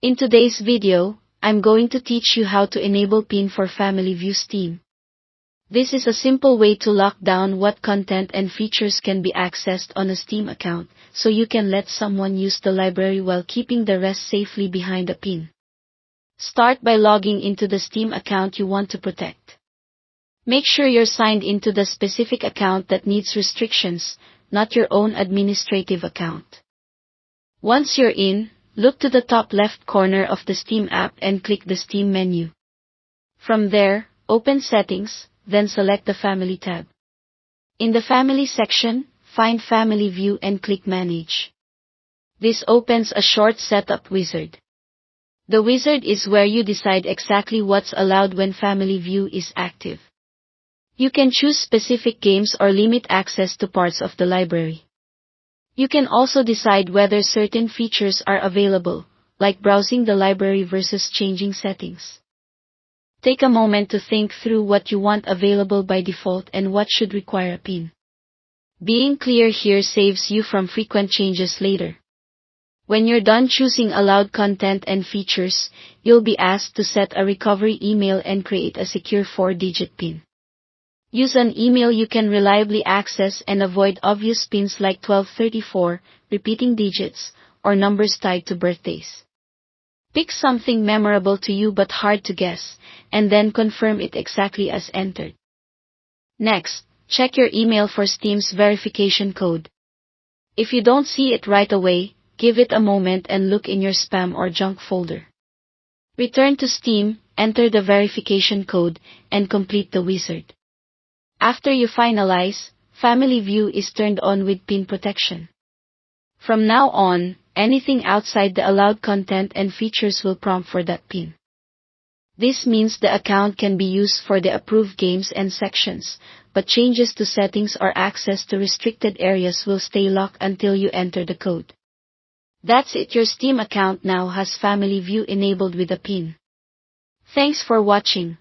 In today's video, I'm going to teach you how to enable PIN for Family View Steam. This is a simple way to lock down what content and features can be accessed on a Steam account, so you can let someone use the library while keeping the rest safely behind a PIN. Start by logging into the Steam account you want to protect. Make sure you're signed into the specific account that needs restrictions, not your own administrative account. Once you're in, look to the top left corner of the Steam app and click the Steam menu. From there, open Settings, then select the Family tab. In the Family section, find Family View and click Manage. This opens a short setup wizard. The wizard is where you decide exactly what's allowed when Family View is active. You can choose specific games or limit access to parts of the library. You can also decide whether certain features are available, like browsing the library versus changing settings. Take a moment to think through what you want available by default and what should require a PIN. Being clear here saves you from frequent changes later. When you're done choosing allowed content and features, you'll be asked to set a recovery email and create a secure 4-digit PIN. Use an email you can reliably access and avoid obvious pins like 1234, repeating digits, or numbers tied to birthdays. Pick something memorable to you but hard to guess, and then confirm it exactly as entered. Next, check your email for Steam's verification code. If you don't see it right away, give it a moment and look in your spam or junk folder. Return to Steam, enter the verification code, and complete the wizard. After you finalize, Family View is turned on with PIN protection. From now on, anything outside the allowed content and features will prompt for that PIN. This means the account can be used for the approved games and sections, but changes to settings or access to restricted areas will stay locked until you enter the code. That's it, your Steam account now has Family View enabled with a PIN. Thanks for watching.